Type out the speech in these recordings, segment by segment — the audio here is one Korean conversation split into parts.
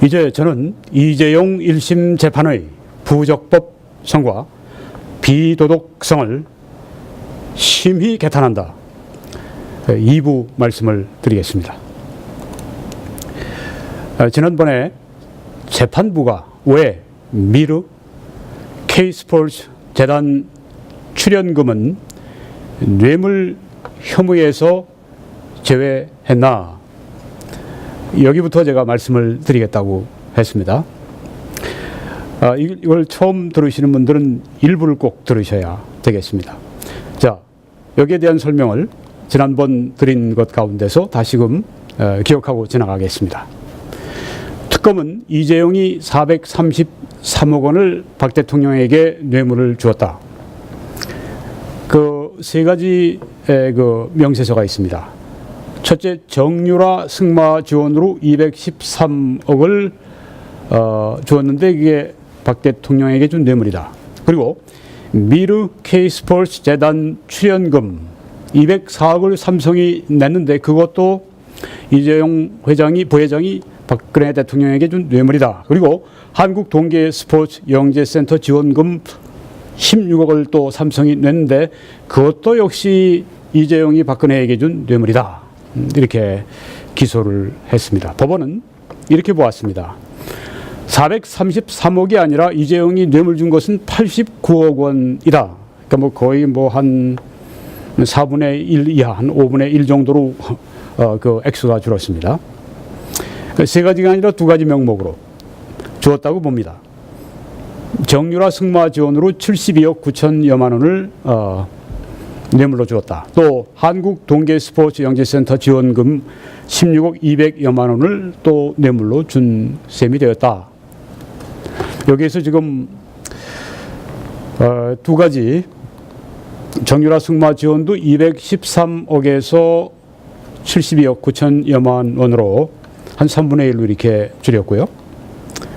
이제 저는 이재용 1심 재판의 부적법성과 비도덕성을 심히 개탄한다. 2부 말씀을 드리겠습니다. 지난번에 재판부가 왜 미르 K스포츠 재단 출연금은 뇌물 혐의에서 제외했나, 여기부터 제가 말씀을 드리겠다고 했습니다. 이걸 처음 들으시는 분들은 일부를 꼭 들으셔야 되겠습니다. 자, 여기에 대한 설명을 지난번 드린 것 가운데서 다시금 기억하고 지나가겠습니다. 특검은 이재용이 433억 원을 박 대통령에게 뇌물을 주었다. 그 세 가지의 그 명세서가 있습니다. 첫째, 정유라 승마 지원으로 213억을 주었는데 이게 박 대통령에게 준 뇌물이다. 그리고 미르 K스포츠 재단 출연금 204억을 삼성이 냈는데 그것도 이재용 부회장이 박근혜 대통령에게 준 뇌물이다. 그리고 한국 동계 스포츠 영재센터 지원금 16억을 또 삼성이 냈는데 그것도 역시 이재용이 박근혜에게 준 뇌물이다. 이렇게 기소를 했습니다. 법원은 이렇게 보았습니다. 433억이 아니라 이재용이 뇌물 준 것은 89억 원이다. 그러니까 뭐 거의 뭐 한 4분의 1 이하, 한 5분의 1 정도로 그 액수가 줄었습니다. 세 가지가 아니라 두 가지 명목으로 주었다고 봅니다. 정유라 승마 지원으로 72억 9천여만 원을 뇌물로 주었다. 또 한국 동계 스포츠 영재센터 지원금 16억 200여만 원을 또 뇌물로 준 셈이 되었다. 여기에서 지금 두 가지, 정유라 승마 지원도 213억에서 72억 9천여만 원으로 한 3분의 1로 이렇게 줄였고요.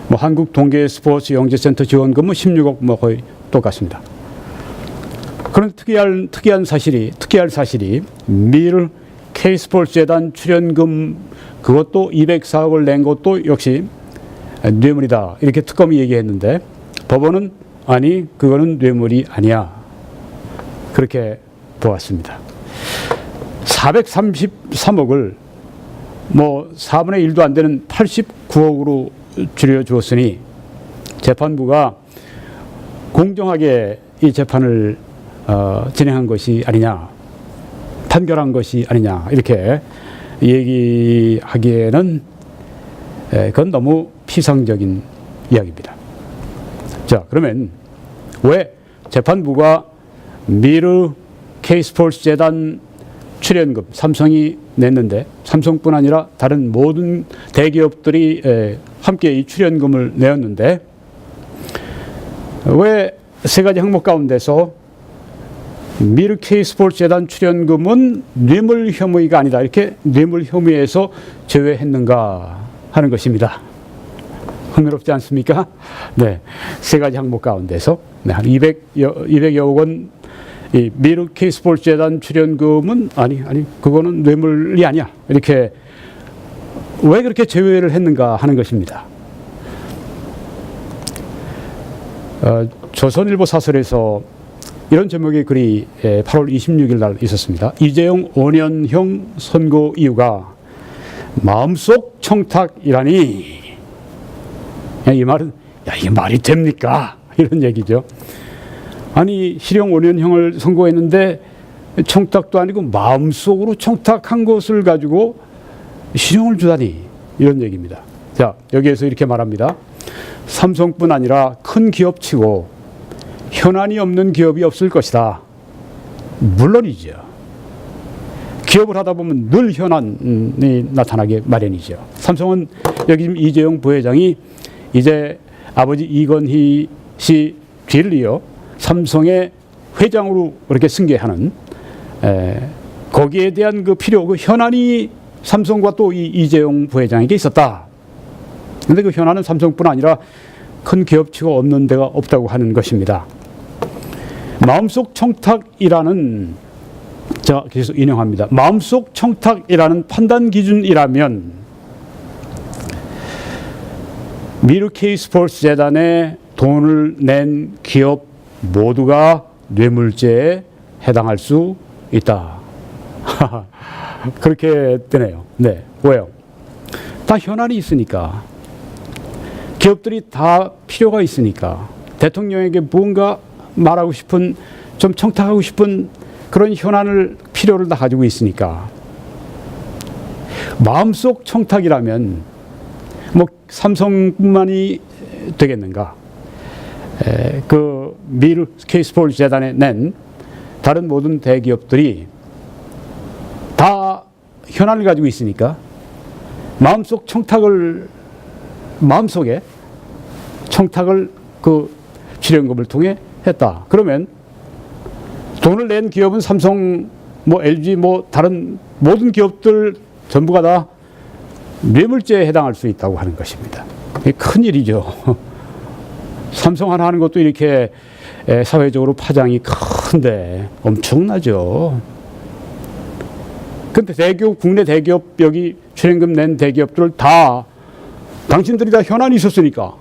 뭐 한국 동계 스포츠 영재센터 지원금은 16억 뭐 거의 똑같습니다. 그런 특이한 사실이 미르 K스포츠 재단 출연금 그것도 204억을 낸 것도 역시 뇌물이다. 이렇게 특검이 얘기했는데 법원은 아니, 그거는 뇌물이 아니야. 그렇게 보았습니다. 433억을 뭐 4분의 1도 안 되는 89억으로 줄여주었으니 재판부가 공정하게 이 재판을 진행한 것이 아니냐, 판결한 것이 아니냐, 이렇게 얘기하기에는 그건 너무 피상적인 이야기입니다. 자, 그러면 왜 재판부가 미르 K스포츠 재단 출연금 삼성이 냈는데, 삼성뿐 아니라 다른 모든 대기업들이 함께 이 출연금을 내었는데 왜 세 가지 항목 가운데서 미르 K스포츠 재단 출연금은 뇌물 혐의가 아니다, 이렇게 뇌물 혐의에서 제외했는가 하는 것입니다. 흥미롭지 않습니까? 네, 세 가지 항목 가운데서 한 200여 원, 이 미르 K스포츠 재단 출연금은 아니 그거는 뇌물이 아니야, 이렇게 왜 그렇게 제외를 했는가 하는 것입니다. 조선일보 사설에서 이런 제목의 글이 8월 26일 날 있었습니다. 이재용 5년형 선고 이유가 마음속 청탁이라니. 이 말은 이게 말이 됩니까? 이런 얘기죠. 아니, 실형 5년형을 선고했는데 청탁도 아니고 마음속으로 청탁한 것을 가지고 실형을 주다니, 이런 얘기입니다. 자, 여기에서 이렇게 말합니다. 삼성뿐 아니라 큰 기업치고 현안이 없는 기업이 없을 것이다. 물론이죠. 기업을 하다 보면 늘 현안이 나타나게 마련이죠. 삼성은 여기 지금 이재용 부회장이 이제 아버지 이건희 씨 뒤를 이어 삼성의 회장으로 이렇게 승계하는, 거기에 대한 그 필요, 그 현안이 삼성과 또 이재용 부회장에게 있었다. 그런데 그 현안은 삼성뿐 아니라 큰 기업치고 없는 데가 없다고 하는 것입니다. 마음속 청탁이라는, 제가 계속 인용합니다. 마음속 청탁이라는 판단 기준이라면 미르 K 스포츠 재단에 돈을 낸 기업 모두가 뇌물죄에 해당할 수 있다. 그렇게 되네요. 네, 왜요? 다 현안이 있으니까, 기업들이 다 필요가 있으니까, 대통령에게 무언가 말하고 싶은, 좀 청탁하고 싶은 그런 현안을, 필요를 다 가지고 있으니까. 마음속 청탁이라면 뭐 삼성뿐만이 되겠는가? 그 미르 K 스포츠 재단에 낸 다른 모든 대기업들이 다 현안을 가지고 있으니까 마음속 청탁을, 마음속에 청탁을 그 출연금을 통해 했다. 그러면 돈을 낸 기업은 삼성, 뭐 LG, 뭐 다른 모든 기업들 전부가 다 뇌물죄에 해당할 수 있다고 하는 것입니다. 이게 큰일이죠. 삼성 하나 하는 것도 이렇게 사회적으로 파장이 큰데 엄청나죠. 근데 대기업, 국내 대기업, 여기 출연금 낸 대기업들을 다 당신들이 다 현안이 있었으니까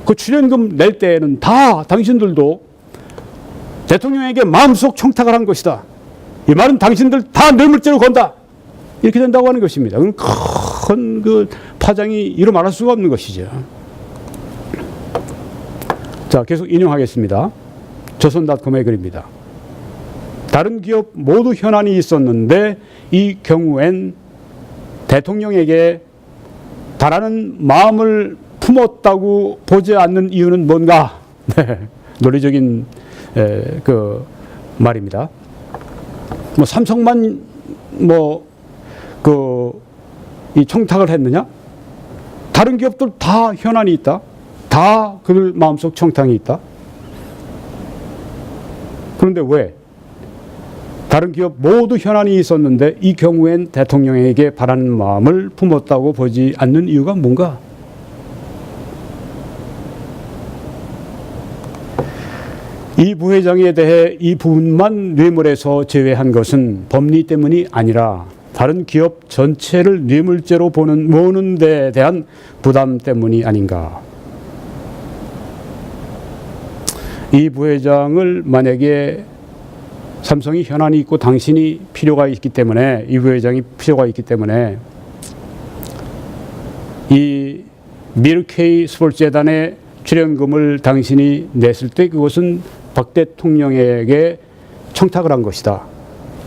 그 출연금 낼 때에는 다 당신들도 대통령에게 마음속 청탁을 한 것이다. 이 말은 당신들 다 뇌물죄로 건다. 이렇게 된다고 하는 것입니다. 큰 그 파장이 이루 말할 수가 없는 것이죠. 자, 계속 인용하겠습니다. 조선닷컴의 글입니다. 다른 기업 모두 현안이 있었는데 이 경우엔 대통령에게 바라는 마음을 품었다고 보지 않는 이유는 뭔가? 네, 논리적인 그 말입니다. 뭐 삼성만 이 청탁을 했느냐? 다른 기업들 다 현안이 있다. 다 그들 마음속 청탁이 있다. 그런데 왜? 다른 기업 모두 현안이 있었는데 이 경우엔 대통령에게 바라는 마음을 품었다고 보지 않는 이유가 뭔가? 이 부회장에 대해 이 부분만 뇌물에서 제외한 것은 법리 때문이 아니라 다른 기업 전체를 뇌물죄로 모는 데 대한 부담 때문이 아닌가. 이 부회장을 만약에 삼성이 현안이 있고 당신이 필요가 있기 때문에, 이 부회장이 필요가 있기 때문에 이 미르 K 스포츠 재단의 출연금을 당신이 냈을 때 그것은 박 대통령에게 청탁을 한 것이다.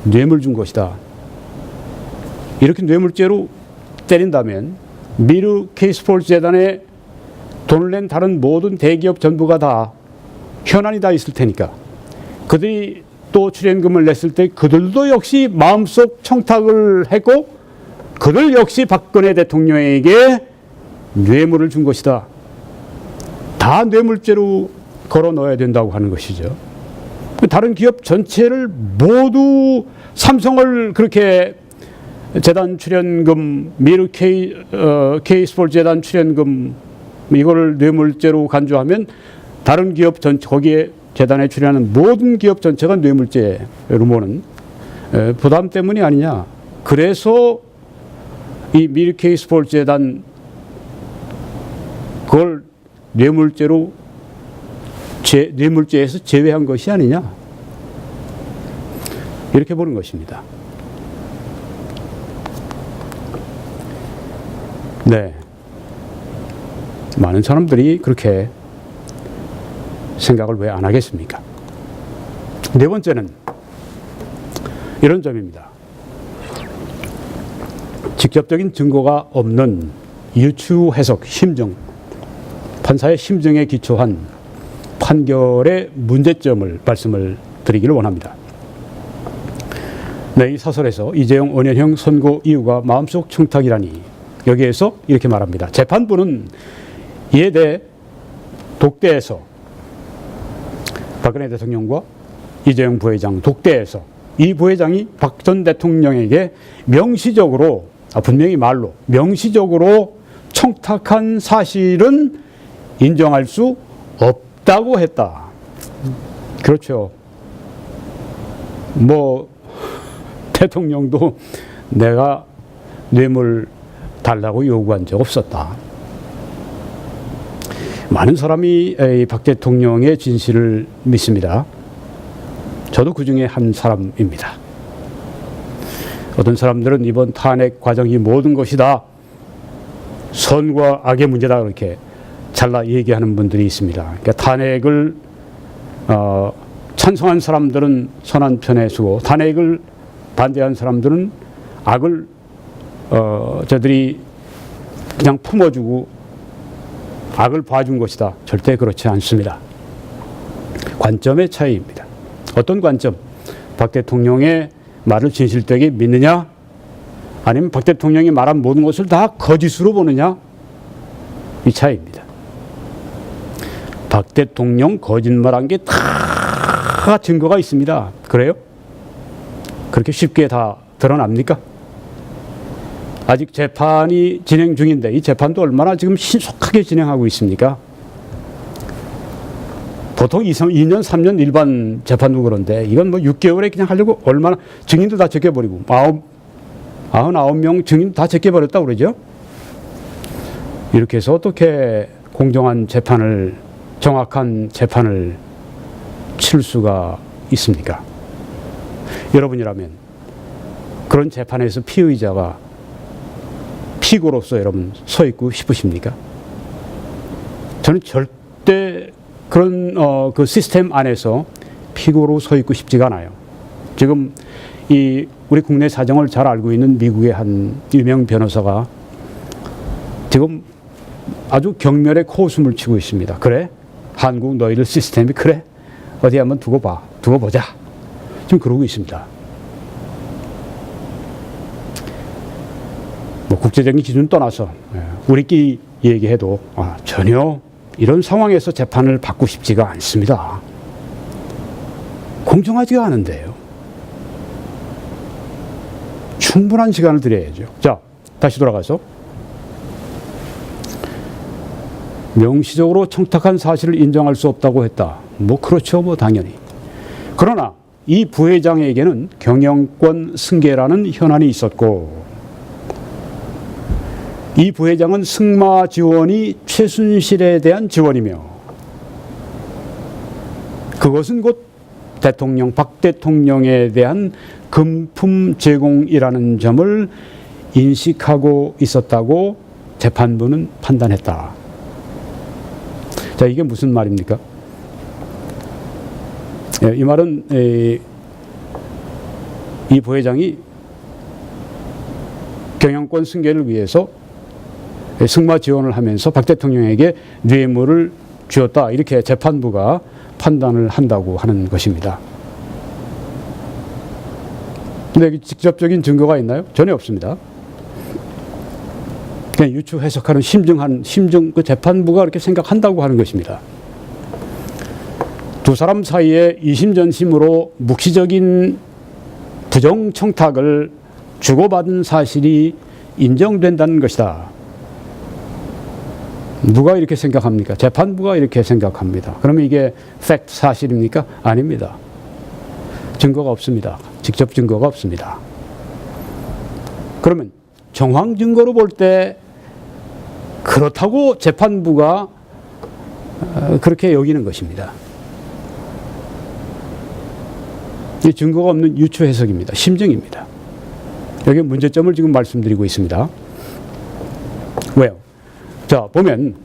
뇌물 준 것이다. 이렇게 뇌물죄로 때린다면 미르 K 스포츠 재단에 돈을 낸 다른 모든 대기업 전부가 다 현안이 다 있을 테니까 그들이 또 출연금을 냈을 때 그들도 역시 마음속 청탁을 했고 그들 역시 박근혜 대통령에게 뇌물을 준 것이다. 다 뇌물죄로 걸어 넣어야 된다고 하는 것이죠. 다른 기업 전체를 모두 삼성을 그렇게 재단 출연금, 미르 K 스포츠 재단 출연금 이거를 뇌물죄로 간주하면 다른 기업 전체, 거기에 재단에 출연하는 모든 기업 전체가 뇌물죄로 모는 부담 때문이 아니냐. 그래서 이 미르 K 스포츠 재단 그걸 뇌물죄로 뇌물죄에서 제외한 것이 아니냐. 이렇게 보는 것입니다. 네. 많은 사람들이 그렇게 생각을 왜 안 하겠습니까? 네 번째는 이런 점입니다. 직접적인 증거가 없는 유추 해석, 심정, 판사의 심정에 기초한 판결의 문제점을 말씀을 드리기를 원합니다. 네, 이 사설에서 이재용 5년형 선고 이유가 마음속 청탁이라니 여기에서 이렇게 말합니다. 재판부는 이에 대해 독대에서 박근혜 대통령과 이재용 부회장 독대에서 이 부회장이 박 전 대통령에게 명시적으로 분명히 말로 명시적으로 청탁한 사실은 인정할 수 없다고 했다. 그렇죠. 뭐 대통령도 내가 뇌물 달라고 요구한 적 없었다. 많은 사람이 박 대통령의 진실을 믿습니다. 저도 그 중에 한 사람입니다. 어떤 사람들은 이번 탄핵 과정이 모든 것이다, 선과 악의 문제다, 그렇게 잘라 얘기하는 분들이 있습니다. 그러니까 탄핵을 찬성한 사람들은 선한 편에 서고, 탄핵을 반대한 사람들은 악을 저들이 그냥 품어주고 악을 봐준 것이다. 절대 그렇지 않습니다. 관점의 차이입니다. 어떤 관점? 박 대통령의 말을 진실되게 믿느냐? 아니면 박 대통령이 말한 모든 것을 다 거짓으로 보느냐? 이 차이입니다. 박 대통령 거짓말한 게 다 증거가 있습니다. 그래요? 그렇게 쉽게 다 드러납니까? 아직 재판이 진행 중인데 이 재판도 얼마나 지금 신속하게 진행하고 있습니까? 보통 2년, 3년 일반 재판도 그런데 이건 뭐 6개월에 그냥 하려고 얼마나, 증인도 다 제껴버리고 99명 증인 다 제껴버렸다고 그러죠? 이렇게 해서 어떻게 공정한 재판을, 정확한 재판을 칠 수가 있습니까? 여러분이라면 그런 재판에서 피의자가 피고로서 여러분 서 있고 싶으십니까? 저는 절대 그런 그 시스템 안에서 피고로 서 있고 싶지가 않아요. 지금 우리 국내 사정을 잘 알고 있는 미국의 한 유명 변호사가 지금 아주 경멸의 코웃음을 치고 있습니다. 그래? 한국 너희들 시스템이 그래? 어디 한번 두고 보자. 지금 그러고 있습니다. 뭐 국제적인 기준 떠나서 우리끼리 얘기해도 전혀 이런 상황에서 재판을 받고 싶지가 않습니다. 공정하지가 않은데요. 충분한 시간을 드려야죠. 자, 다시 돌아가서 명시적으로 청탁한 사실을 인정할 수 없다고 했다. 뭐 그렇죠, 뭐 당연히. 그러나 이 부회장에게는 경영권 승계라는 현안이 있었고, 이 부회장은 승마 지원이 최순실에 대한 지원이며, 그것은 곧 박 대통령에 대한 금품 제공이라는 점을 인식하고 있었다고 재판부는 판단했다. 자, 이게 무슨 말입니까? 이 말은 이 부회장이 경영권 승계를 위해서 승마 지원을 하면서 박 대통령에게 뇌물을 주었다, 이렇게 재판부가 판단을 한다고 하는 것입니다. 근데 직접적인 증거가 있나요? 전혀 없습니다. 그냥 유추 해석하는 심증, 그 재판부가 그렇게 생각한다고 하는 것입니다. 두 사람 사이에 이심전심으로 묵시적인 부정 청탁을 주고받은 사실이 인정된다는 것이다. 누가 이렇게 생각합니까? 재판부가 이렇게 생각합니다. 그러면 이게 팩트, 사실입니까? 아닙니다. 증거가 없습니다. 직접 증거가 없습니다. 그러면 정황 증거로 볼 때 그렇다고 재판부가 그렇게 여기는 것입니다. 이 증거가 없는 유추 해석입니다. 심증입니다. 여기 문제점을 지금 말씀드리고 있습니다. 왜요? 자, 보면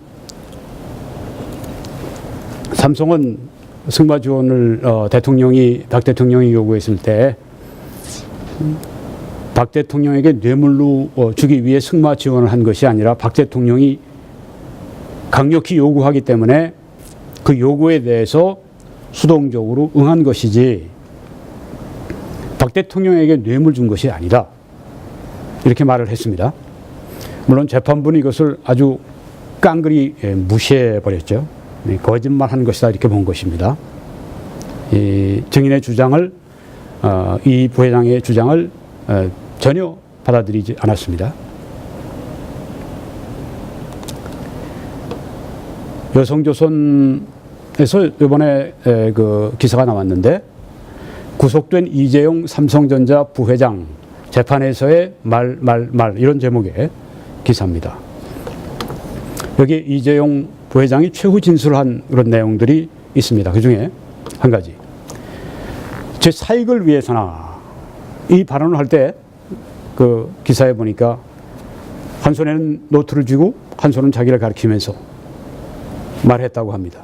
삼성은 승마 지원을 박 대통령이 요구했을 때 박 대통령에게 뇌물로 주기 위해 승마 지원을 한 것이 아니라 박 대통령이 강력히 요구하기 때문에 그 요구에 대해서 수동적으로 응한 것이지 박 대통령에게 뇌물 준 것이 아니다, 이렇게 말을 했습니다. 물론 재판부는 이것을 아주 깡그리 무시해버렸죠. 거짓말한 것이다, 이렇게 본 것입니다. 이 증인의 주장을, 이 부회장의 주장을 전혀 받아들이지 않았습니다. 여성조선에서 이번에 그 기사가 나왔는데, 구속된 이재용 삼성전자 부회장 재판에서의 말 이런 제목의 기사입니다. 여기 이재용 부회장이 최후 진술한 그런 내용들이 있습니다. 그 중에 한 가지. 제 사익을 위해서나, 이 발언을 할 때 그 기사에 보니까 한 손에는 노트를 쥐고 한 손은 자기를 가리키면서 말했다고 합니다.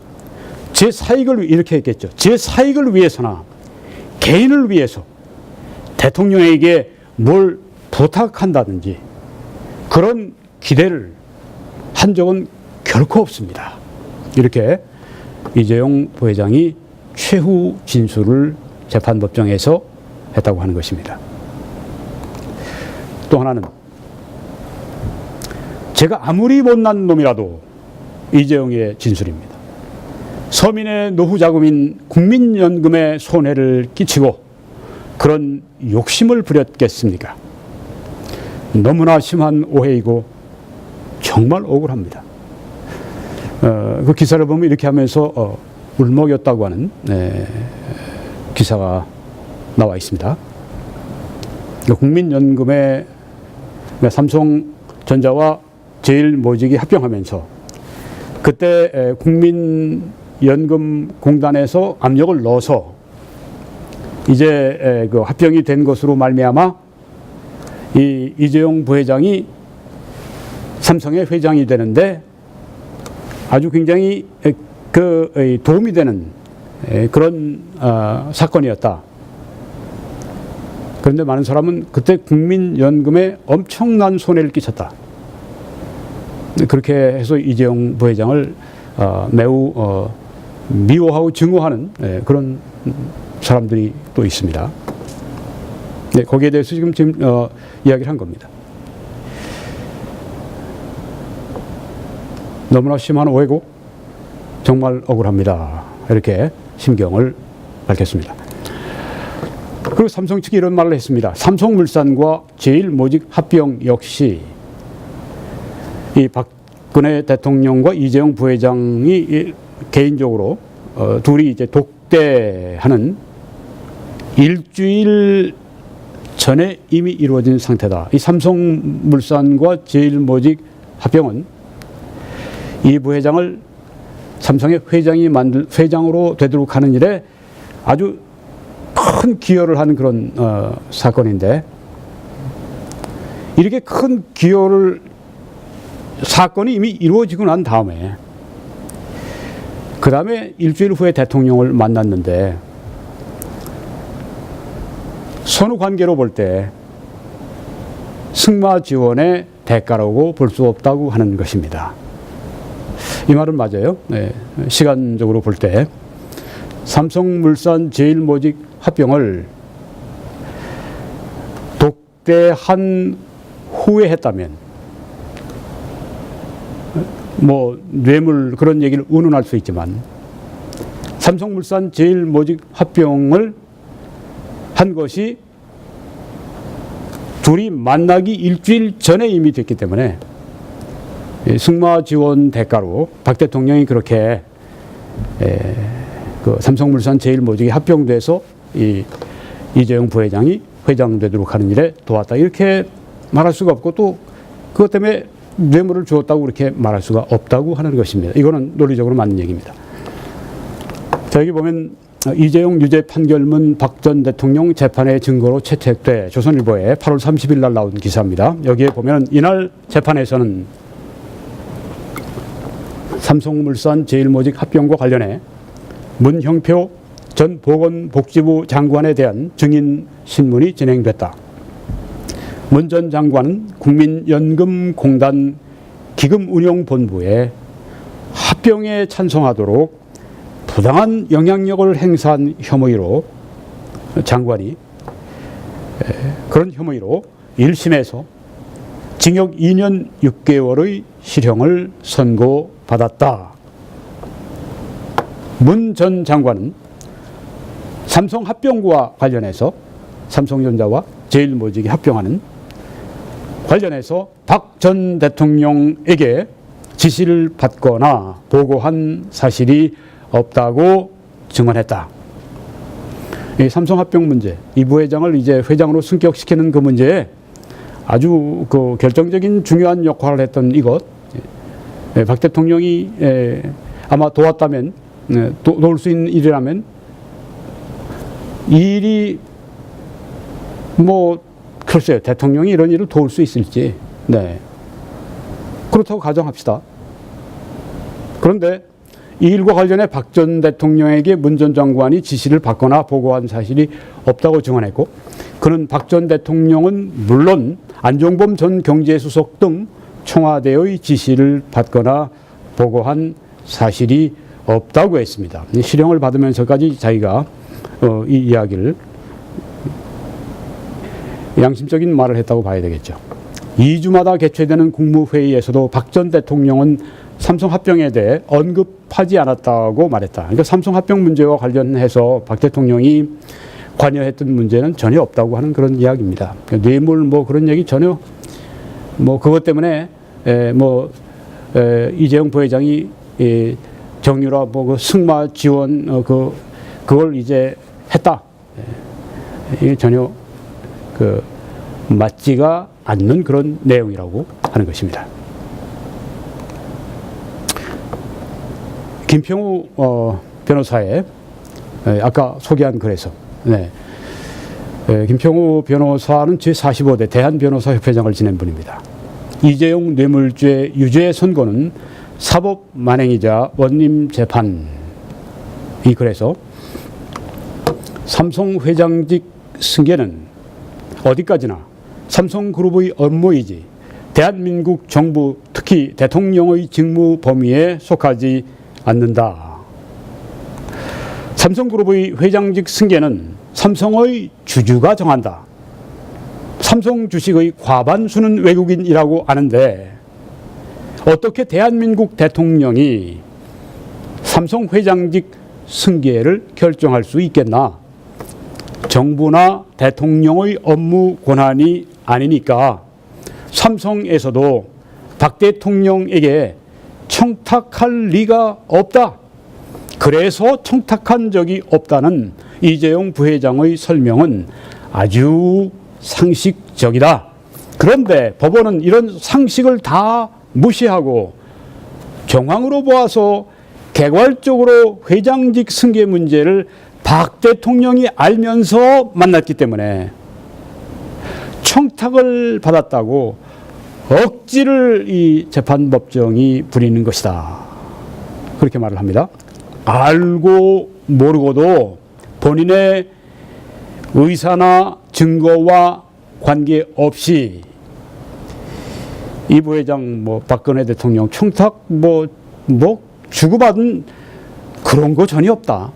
제 사익을, 이렇게 했겠죠. 제 사익을 위해서나 개인을 위해서 대통령에게 뭘 부탁한다든지 그런 기대를 한 적은 결코 없습니다. 이렇게 이재용 부회장이 최후 진술을 재판법정에서 했다고 하는 것입니다. 또 하나는, 제가 아무리 못난 놈이라도, 이재용의 진술입니다. 서민의 노후 자금인 국민연금에 손해를 끼치고 그런 욕심을 부렸겠습니까? 너무나 심한 오해이고 정말 억울합니다. 그 기사를 보면 이렇게 하면서 울먹였다고 하는 기사가 나와 있습니다. 국민연금에 삼성전자와 제일모직이 합병하면서 그때 국민연금공단에서 압력을 넣어서 이제 그 합병이 된 것으로 말미암아 이재용 부회장이 삼성의 회장이 되는데 아주 굉장히 그 도움이 되는 그런 사건이었다. 그런데 많은 사람은 그때 국민연금에 엄청난 손해를 끼쳤다. 그렇게 해서 이재용 부회장을 매우 미워하고 증오하는 그런 사람들이 또 있습니다. 네, 거기에 대해서 지금 이야기를 한 겁니다. 너무나 심한 오해고 정말 억울합니다. 이렇게 심경을 밝혔습니다. 그리고 삼성 측이 이런 말을 했습니다. 삼성물산과 제일모직 합병 역시 이 박근혜 대통령과 이재용 부회장이 개인적으로 둘이 이제 독대하는 일주일 전에 이미 이루어진 상태다. 이 삼성물산과 제일모직 합병은 이 부회장을 삼성의 회장으로 되도록 하는 일에 아주 큰 기여를 하는 그런 사건인데, 이렇게 큰 기여를, 사건이 이미 이루어지고 난 다음에 그 다음에 일주일 후에 대통령을 만났는데, 선후관계로 볼 때 승마 지원의 대가라고 볼 수 없다고 하는 것입니다. 이 말은 맞아요. 네, 시간적으로 볼 때 삼성물산 제일모직 합병을 독대한 후에 했다면 뭐 뇌물 그런 얘기를 운운할 수 있지만, 삼성물산 제일모직 합병을 한 것이 둘이 만나기 일주일 전에 이미 됐기 때문에 승마 지원 대가로 박 대통령이 그렇게 그 삼성물산 제일모직이 합병돼서 이재용 부회장이 회장되도록 하는 일에 도왔다, 이렇게 말할 수가 없고, 또 그것 때문에 뇌물을 주었다고 그렇게 말할 수가 없다고 하는 것입니다. 이거는 논리적으로 맞는 얘기입니다. 자, 여기 보면 이재용 유죄 판결문 박 전 대통령 재판의 증거로 채택돼, 조선일보에 8월 30일 날 나온 기사입니다. 여기에 보면 이날 재판에서는 삼성물산 제일모직 합병과 관련해 문형표 전 보건복지부 장관에 대한 증인 신문이 진행됐다. 문 전 장관은 국민연금공단 기금운용본부에 합병에 찬성하도록 부당한 영향력을 행사한 혐의로, 장관이 그런 혐의로 1심에서 징역 2년 6개월의 실형을 선고받았다. 문 전 장관은 삼성 합병과 관련해서, 삼성전자와 제일모직이 합병하는 관련해서 박 전 대통령에게 지시를 받거나 보고한 사실이 없다고 증언했다. 이 삼성 합병 문제, 이 부회장을 이제 회장으로 승격시키는 그 문제에 아주 그 결정적인 중요한 역할을 했던 이것, 박 대통령이 아마 도왔다면, 도울 수 있는 일이라면, 이 일이 뭐 글쎄요, 대통령이 이런 일을 도울 수 있을지, 네, 그렇다고 가정합시다. 그런데 이 일과 관련해 박 전 대통령에게 문 전 장관이 지시를 받거나 보고한 사실이 없다고 증언했고, 그는 박 전 대통령은 물론 안종범 전 경제수석 등 청와대의 지시를 받거나 보고한 사실이 없다고 했습니다. 실형을 받으면서까지 자기가 이 이야기를, 양심적인 말을 했다고 봐야 되겠죠. 2주마다 개최되는 국무회의에서도 박 전 대통령은 삼성 합병에 대해 언급하지 않았다고 말했다. 그러니까 삼성 합병 문제와 관련해서 박 대통령이 관여했던 문제는 전혀 없다고 하는 그런 이야기입니다. 그러니까 뇌물 뭐 그런 얘기 전혀, 뭐 그것 때문에 이재용 부회장이 정유라 뭐 그 승마 지원 그걸 이제 했다. 이게 전혀 맞지가 않는 그런 내용이라고 하는 것입니다. 김평우 변호사의 아까 소개한 글에서, 김평우 변호사는 제45대 대한변호사협회장을 지낸 분입니다. 이재용 뇌물죄 유죄 선고는 사법 만행이자 원님 재판, 이 글에서 삼성 회장직 승계는 어디까지나 삼성그룹의 업무이지 대한민국 정부, 특히 대통령의 직무 범위에 속하지 않는다. 삼성그룹의 회장직 승계는 삼성의 주주가 정한다. 삼성 주식의 과반수는 외국인이라고 아는데 어떻게 대한민국 대통령이 삼성 회장직 승계를 결정할 수 있겠나? 정부나 대통령의 업무 권한이 아니니까 삼성에서도 박 대통령에게 청탁할 리가 없다. 그래서 청탁한 적이 없다는 이재용 부회장의 설명은 아주 상식적이다. 그런데 법원은 이런 상식을 다 무시하고 정황으로 보아서 개괄적으로 회장직 승계 문제를 박 대통령이 알면서 만났기 때문에 청탁을 받았다고 억지를 이 재판법정이 부리는 것이다. 그렇게 말을 합니다. 알고 모르고도 본인의 의사나 증거와 관계없이 이 부회장, 박근혜 대통령 청탁 주고받은 그런 거 전혀 없다.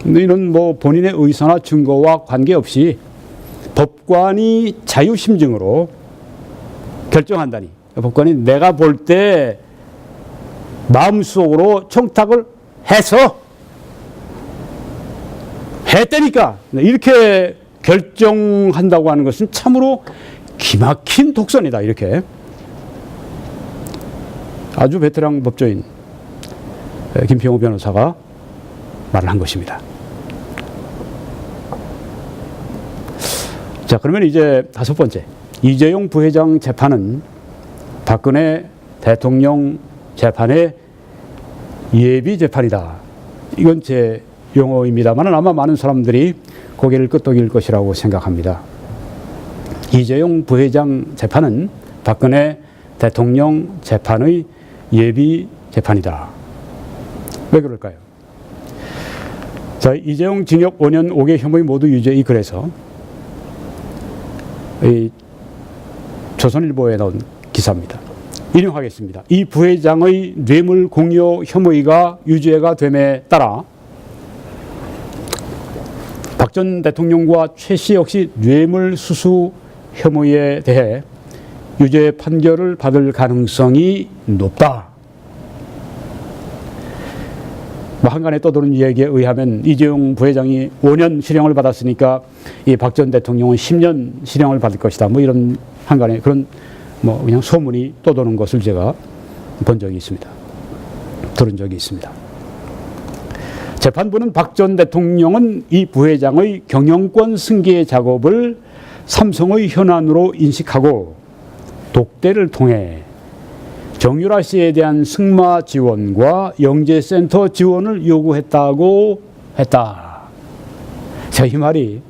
근데 이런 본인의 의사나 증거와 관계없이 법관이 자유심증으로 결정한다니. 법관이 내가 볼 때 마음속으로 청탁을 해서 했다니까 이렇게 결정한다고 하는 것은 참으로 기막힌 독선이다. 이렇게 아주 베테랑 법조인 김평우 변호사가 말을 한 것입니다. 자, 그러면 이제 다섯 번째, 이재용 부회장 재판은 박근혜 대통령 재판의 예비 재판이다. 이건 제 용어입니다만 아마 많은 사람들이 고개를 끄덕일 것이라고 생각합니다. 이재용 부회장 재판은 박근혜 대통령 재판의 예비 재판이다. 왜 그럴까요? 자, 이재용 징역 5년 5개 혐의 모두 유죄, 이 글에서 이 조선일보에 나온 기사입니다. 인용하겠습니다. 이 부회장의 뇌물 공여 혐의가 유죄가 됨에 따라 박 전 대통령과 최 씨 역시 뇌물 수수 혐의에 대해 유죄 판결을 받을 가능성이 높다. 한간에 떠도는 이야기에 의하면 이재용 부회장이 5년 실형을 받았으니까 이 박 전 대통령은 10년 실형을 받을 것이다. 이런 한간에 그런 그냥 소문이 떠도는 것을 제가 본 적이 있습니다. 들은 적이 있습니다. 재판부는 박 전 대통령은 이 부회장의 경영권 승계 작업을 삼성의 현안으로 인식하고 독대를 통해 정유라 씨에 대한 승마 지원과 영재센터 지원을 요구했다고 했다. 자, 이 말이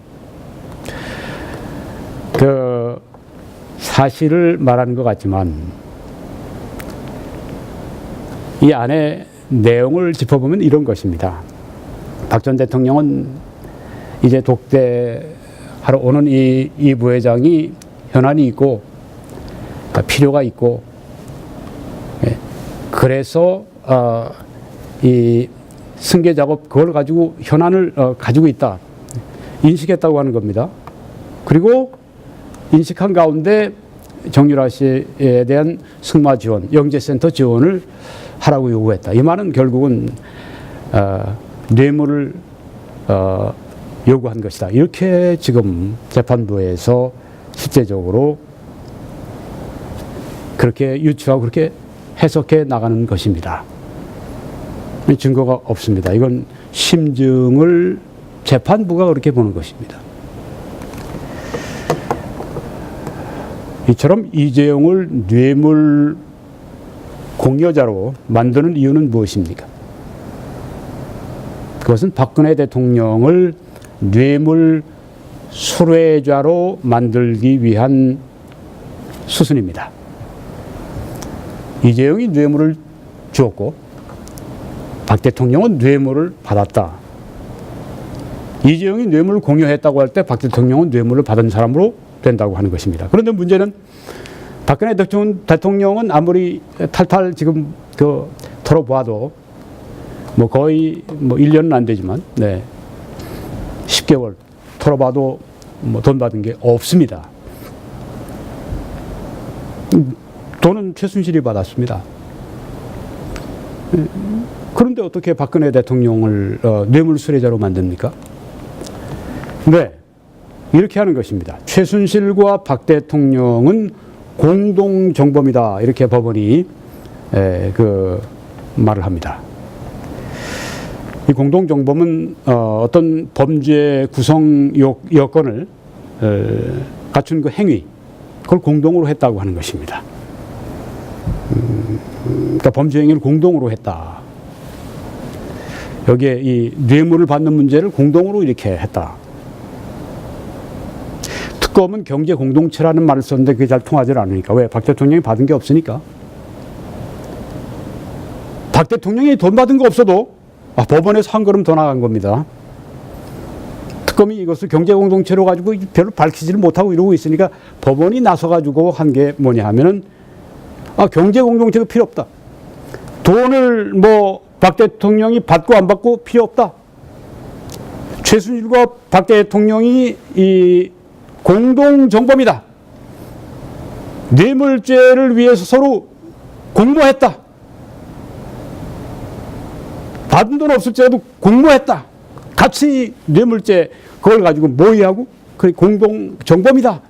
그 사실을 말하는 것 같지만 이 안에 내용을 짚어보면 이런 것입니다. 박 전 대통령은 이제 독대하러 오는 이 부회장이 현안이 있고 필요가 있고, 그래서 이 승계 작업 그걸 가지고 현안을 가지고 있다 인식했다고 하는 겁니다. 그리고 인식한 가운데 정유라 씨에 대한 승마 지원, 영재센터 지원을 하라고 요구했다. 이 말은 결국은 뇌물을 요구한 것이다. 이렇게 지금 재판부에서 실제적으로 그렇게 유추하고 그렇게 해석해 나가는 것입니다. 증거가 없습니다. 이건 심증을 재판부가 그렇게 보는 것입니다. 이처럼 이재용을 뇌물 공여자로 만드는 이유는 무엇입니까? 그것은 박근혜 대통령을 뇌물 수뢰자로 만들기 위한 수순입니다. 이재용이 뇌물을 주었고 박 대통령은 뇌물을 받았다. 이재용이 뇌물을 공여했다고 할 때 박 대통령은 뇌물을 받은 사람으로 된다고 하는 것입니다. 그런데 문제는 박근혜 대통령은 아무리 탈탈 지금 털어봐도 거의 1년은 안 되지만 10개월 털어봐도 돈 받은 게 없습니다. 돈은 최순실이 받았습니다. 그런데 어떻게 박근혜 대통령을 뇌물 수뢰자로 만듭니까? 네, 이렇게 하는 것입니다. 최순실과 박 대통령은 공동 정범이다. 이렇게 법원이 말을 합니다. 이 공동 정범은 어떤 범죄 구성 여건을 갖춘 그 행위, 그걸 공동으로 했다고 하는 것입니다. 그러니까 범죄 행위를 공동으로 했다. 여기에 이 뇌물을 받는 문제를 공동으로 이렇게 했다. 특검은 경제 공동체라는 말을 썼는데 그게 잘 통하지 않으니까. 왜? 박 대통령이 받은 게 없으니까. 박 대통령이 돈 받은 거 없어도 법원에서 한 걸음 더 나간 겁니다. 특검이 이것을 경제 공동체로 가지고 별로 밝히지를 못하고 이러고 있으니까 법원이 나서 가지고 한 게 뭐냐 하면은 경제 공동체가 필요 없다. 돈을 박 대통령이 받고 안 받고 필요 없다. 최순실과 박 대통령이 이 공동 정범이다. 뇌물죄를 위해서 서로 공모했다. 받은 돈 없을지라도 공모했다. 같이 뇌물죄 그걸 가지고 모의하고 그 공동 정범이다.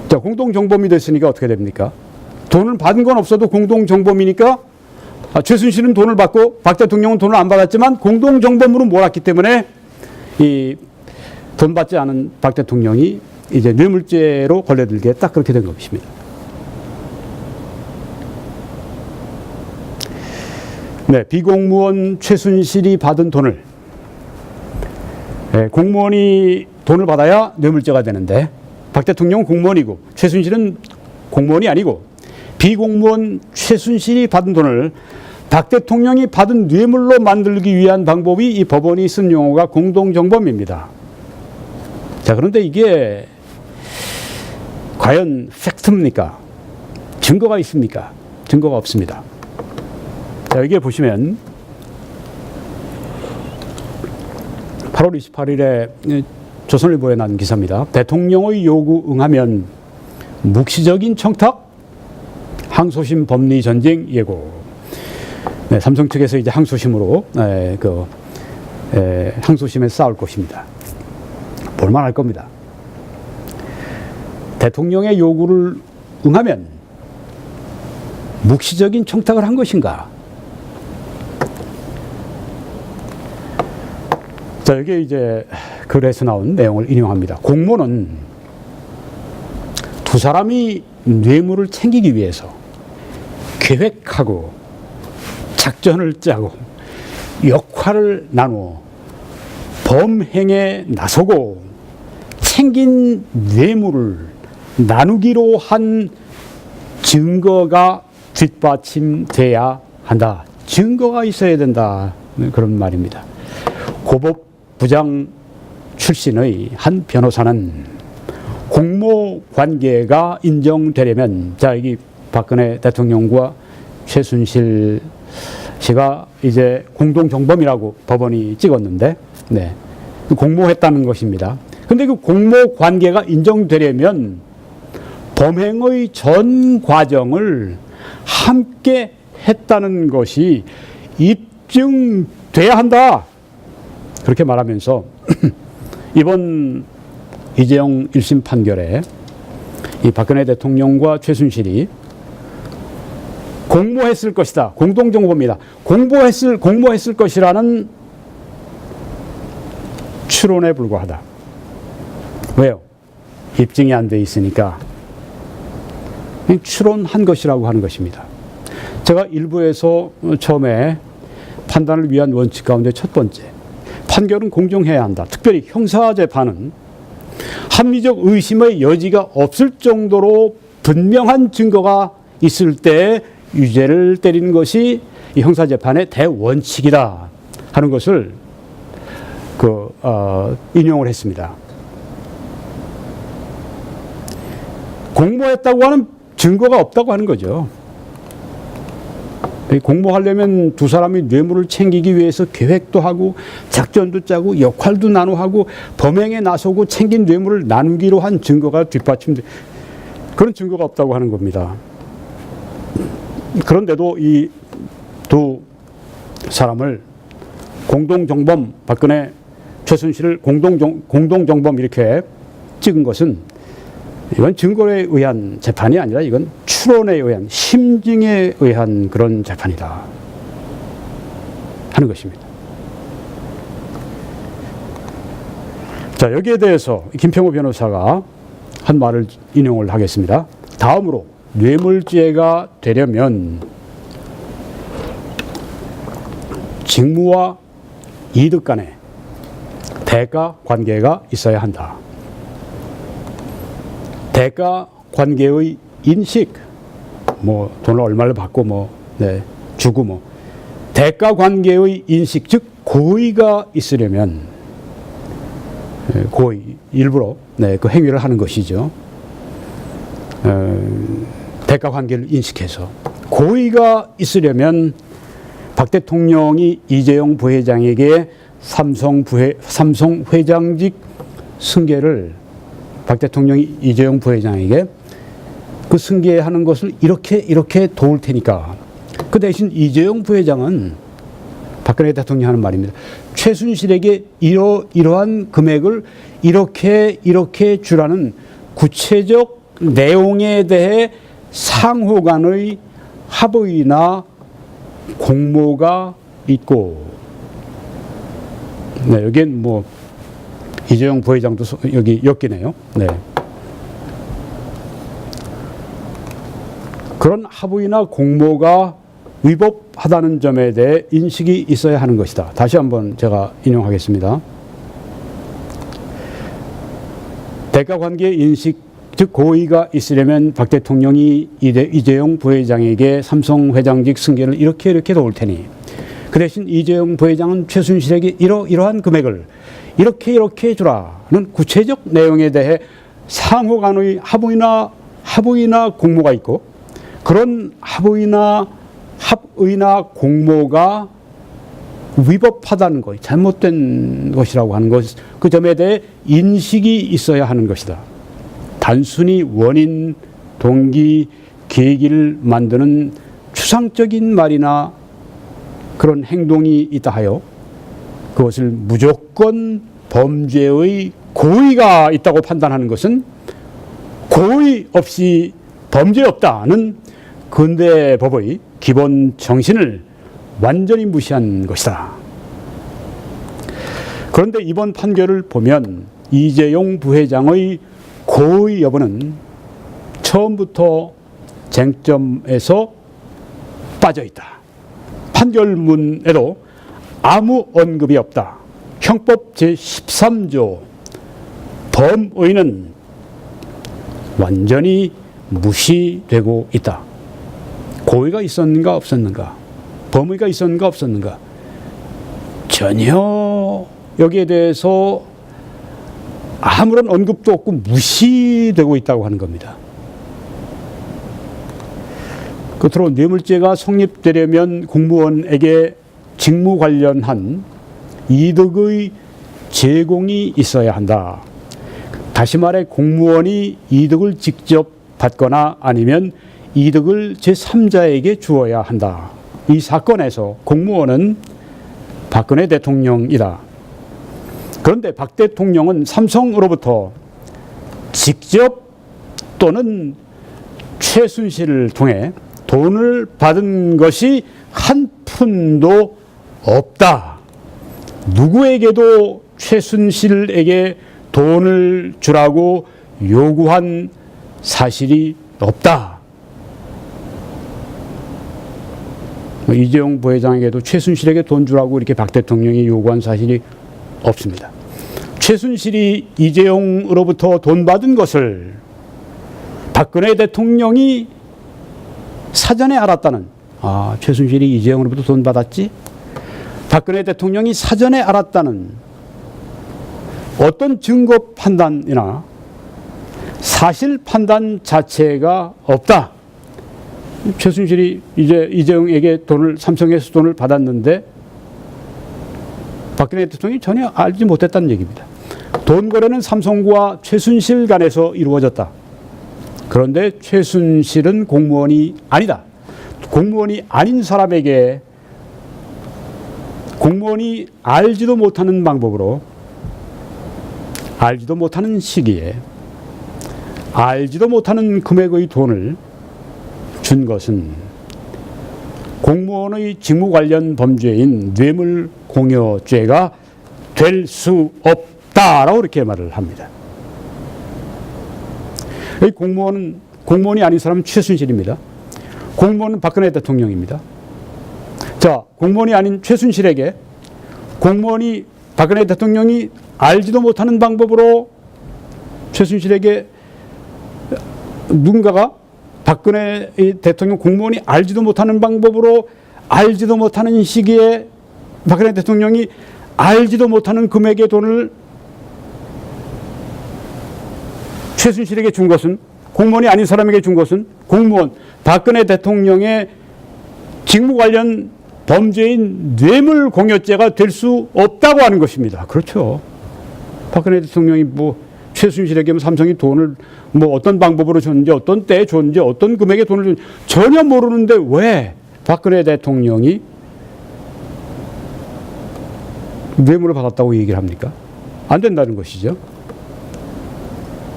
자, 공동 정범이 됐으니까 어떻게 됩니까? 돈을 받은 건 없어도 공동 정범이니까 최순실은 돈을 받고 박 대통령은 돈을 안 받았지만 공동 정범으로 몰았기 때문에 이 돈 받지 않은 박 대통령이 이제 뇌물죄로 걸려들게 딱 그렇게 된 것입니다. 네, 비공무원 최순실이 받은 돈을 공무원이 돈을 받아야 뇌물죄가 되는데 박 대통령은 공무원이고 최순실은 공무원이 아니고 비공무원 최순실이 받은 돈을 박 대통령이 받은 뇌물로 만들기 위한 방법이 이 법원이 쓴 용어가 공동정범입니다. 자, 그런데 이게 과연 팩트입니까? 증거가 있습니까? 증거가 없습니다. 자, 여기에 보시면 8월 28일에 조선일보에 난 기사입니다. 대통령의 요구 응하면 묵시적인 청탁, 항소심 법리 전쟁 예고. 네, 삼성 측에서 이제 항소심으로 항소심에 싸울 것입니다. 볼만할 겁니다. 대통령의 요구를 응하면 묵시적인 청탁을 한 것인가? 자, 여기 이제 글에서 나온 내용을 인용합니다. 공모는 두 사람이 뇌물을 챙기기 위해서 계획하고 작전을 짜고 역할을 나누어 범행에 나서고 챙긴 뇌물을 나누기로 한 증거가 뒷받침돼야 한다. 증거가 있어야 된다. 그런 말입니다. 고법부장 출신의 한 변호사는 공모 관계가 인정되려면, 자, 여기 박근혜 대통령과 최순실 씨가 이제 공동정범이라고 법원이 찍었는데, 네, 공모했다는 것입니다. 근데 그 공모 관계가 인정되려면 범행의 전 과정을 함께 했다는 것이 입증돼야 한다. 그렇게 말하면서 이번 이재용 1심 판결에 이 박근혜 대통령과 최순실이 공모했을 것이다. 공동정범이다. 공모했을 것이라는 추론에 불과하다. 왜요? 입증이 안 돼 있으니까 추론한 것이라고 하는 것입니다. 제가 일부에서 처음에 판단을 위한 원칙 가운데 첫 번째, 판결은 공정해야 한다. 특별히 형사재판은 합리적 의심의 여지가 없을 정도로 분명한 증거가 있을 때 유죄를 때리는 것이 이 형사재판의 대원칙이다 하는 것을 인용을 했습니다. 공모했다고 하는 증거가 없다고 하는 거죠. 공모하려면 두 사람이 뇌물을 챙기기 위해서 계획도 하고 작전도 짜고 역할도 나누고 범행에 나서고 챙긴 뇌물을 나누기로 한 증거가 뒷받침돼, 그런 증거가 없다고 하는 겁니다. 그런데도 이 두 사람을 공동정범, 박근혜, 최순실을 공동정범 이렇게 찍은 것은 이건 증거에 의한 재판이 아니라 이건 추론에 의한, 심증에 의한 그런 재판이다 하는 것입니다. 자, 여기에 대해서 김평호 변호사가 한 말을 인용을 하겠습니다. 다음으로 뇌물죄가 되려면 직무와 이득 간에 대가 관계가 있어야 한다. 대가 관계의 인식, 뭐 돈을 얼마를 받고 주고 대가 관계의 인식, 즉 고의가 있으려면 고의, 일부러 그 행위를 하는 것이죠. 대가 관계를 인식해서 고의가 있으려면 박 대통령이 이재용 부회장에게 삼성 회장직 승계를, 박 대통령이 이재용 부회장에게 그 승계하는 것을 이렇게 도울 테니까, 그 대신 이재용 부회장은 박근혜 대통령이 하는 말입니다. 최순실에게 이러한 금액을 이렇게 주라는 구체적 내용에 대해 상호 간의 합의나 공모가 있고, 네, 여기엔 이재용 부회장도 여기 엮이네요. 네. 그런 합의나 공모가 위법하다는 점에 대해 인식이 있어야 하는 것이다. 다시 한번 제가 인용하겠습니다. 대가관계 인식, 즉 고의가 있으려면 박 대통령이 이재용 부회장에게 삼성 회장직 승계를 이렇게 도울 테니, 그 대신 이재용 부회장은 최순실에게 이러한 금액을 이렇게 주라는 구체적 내용에 대해 상호 간의 합의나 공모가 있고, 그런 합의나 공모가 위법하다는 것, 잘못된 것이라고 하는 것, 그 점에 대해 인식이 있어야 하는 것이다. 단순히 원인, 동기, 계기를 만드는 추상적인 말이나 그런 행동이 있다 하여 그것을 무조건 범죄의 고의가 있다고 판단하는 것은 고의 없이 범죄 없다는 근대 법의 기본 정신을 완전히 무시한 것이다. 그런데 이번 판결을 보면 이재용 부회장의 고의 여부는 처음부터 쟁점에서 빠져 있다. 판결문에도 아무 언급이 없다. 형법 제13조 범의는 완전히 무시되고 있다. 고의가 있었는가 없었는가? 범의가 있었는가 없었는가? 전혀 여기에 대해서 아무런 언급도 없고 무시되고 있다고 하는 겁니다. 끝으로 뇌물죄가 성립되려면 공무원에게 직무 관련한 이득의 제공이 있어야 한다. 다시 말해 공무원이 이득을 직접 받거나 아니면 이득을 제3자에게 주어야 한다. 이 사건에서 공무원은 박근혜 대통령이다. 그런데 박 대통령은 삼성으로부터 직접 또는 최순실을 통해 돈을 받은 것이 한 푼도 없다. 누구에게도 최순실에게 돈을 주라고 요구한 사실이 없다. 이재용 부회장에게도 최순실에게 돈 주라고 이렇게 박 대통령이 요구한 사실이 없습니다. 최순실이 이재용으로부터 돈 받은 것을 박근혜 대통령이 사전에 알았다는, 최순실이 이재용으로부터 돈 받았지? 박근혜 대통령이 사전에 알았다는 어떤 증거 판단이나 사실 판단 자체가 없다. 최순실이 이제 이재용에게 삼성에서 돈을 받았는데 박근혜 대통령이 전혀 알지 못했다는 얘기입니다. 돈 거래는 삼성과 최순실 간에서 이루어졌다. 그런데 최순실은 공무원이 아니다. 공무원이 아닌 사람에게 공무원이 알지도 못하는 방법으로, 알지도 못하는 시기에, 알지도 못하는 금액의 돈을 준 것은 공무원의 직무 관련 범죄인 뇌물 공여죄가 될 수 없다라고 이렇게 말을 합니다. 이 공무원이 아닌 사람은 최순실입니다. 공무원은 박근혜 대통령입니다. 자, 공무원이 아닌 최순실에게 공무원이 박근혜 대통령이 알지도 못하는 방법으로 최순실에게 누군가가 박근혜 대통령 공무원이 알지도 못하는 방법으로 알지도 못하는 시기에 박근혜 대통령이 알지도 못하는 금액의 돈을 최순실에게 준 것은, 공무원이 아닌 사람에게 준 것은 공무원 박근혜 대통령의 직무 관련 범죄인 뇌물 공여죄가 될 수 없다고 하는 것입니다. 그렇죠. 박근혜 대통령이 최순실에게 삼성이 돈을 어떤 방법으로 줬는지, 어떤 때에 줬는지, 어떤 금액의 돈을 줬는지 전혀 모르는데 왜 박근혜 대통령이 뇌물을 받았다고 얘기를 합니까? 안 된다는 것이죠.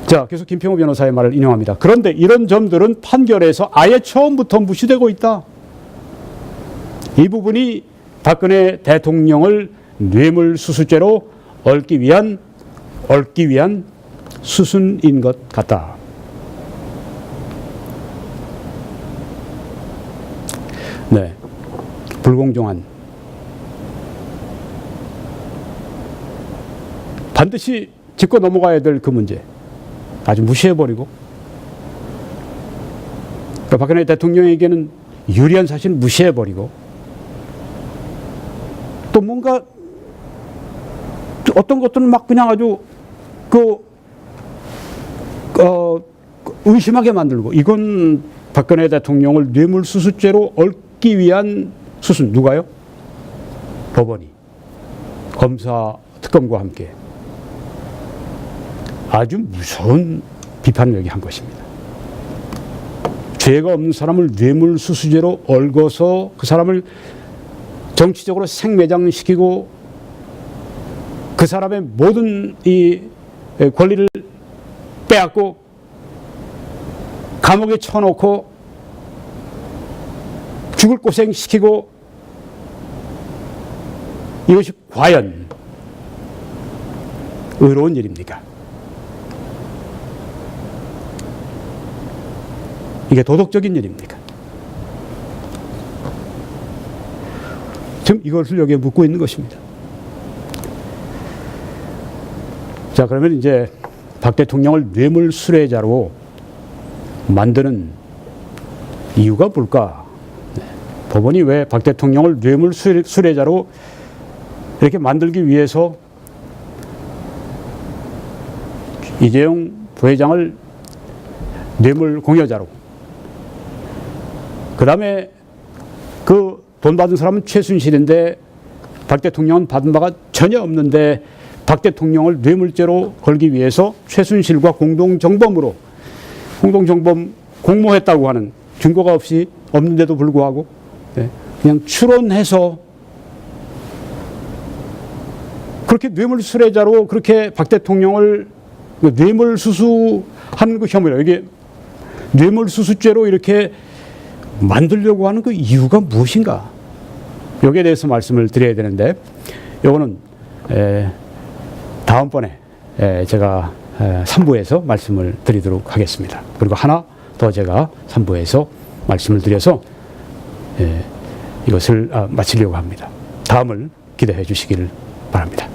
자, 계속 김평호 변호사의 말을 인용합니다. 그런데 이런 점들은 판결에서 아예 처음부터 무시되고 있다. 이 부분이 박근혜 대통령을 뇌물수수죄로 얽기 위한 수순인 것 같다. 네, 불공정한, 반드시 짚고 넘어가야 될 그 문제 아주 무시해버리고, 그러니까 박근혜 대통령에게는 유리한 사실 무시해버리고, 또 뭔가 어떤 것들은 막 그냥 아주 의심하게 만들고, 이건 박근혜 대통령을 뇌물수수죄로 얽기 위한 수순. 누가요? 법원이, 검사, 특검과 함께 아주 무서운 비판을 여기 한 것입니다. 죄가 없는 사람을 뇌물수수죄로 얽어서 그 사람을 정치적으로 생매장시키고 그 사람의 모든 이 권리를 빼앗고 감옥에 쳐놓고 죽을 고생시키고, 이것이 과연 의로운 일입니까? 이게 도덕적인 일입니까? 지금 이것을 여기에 묻고 있는 것입니다. 자, 그러면 이제 박 대통령을 뇌물 수뢰자로 만드는 이유가 뭘까? 법원이 왜 박 대통령을 뇌물 수뢰자로 이렇게 만들기 위해서 이재용 부회장을 뇌물 공여자로, 그 다음에 그 돈 받은 사람은 최순실인데 박 대통령은 받은 바가 전혀 없는데 박 대통령을 뇌물죄로 걸기 위해서 최순실과 공동정범으로, 공동정범 공모했다고 하는 증거가 없이 없는데도 불구하고 그냥 추론해서 그렇게 뇌물 수뢰자로 그렇게 박 대통령을 뇌물 수수한 그 혐의로, 이게 뇌물 수수죄로 이렇게 만들려고 하는 그 이유가 무엇인가? 여기에 대해서 말씀을 드려야 되는데, 요거는 다음번에 제가 3부에서 말씀을 드리도록 하겠습니다. 그리고 하나 더 제가 3부에서 말씀을 드려서 이것을 마치려고 합니다. 다음을 기대해 주시기를 바랍니다.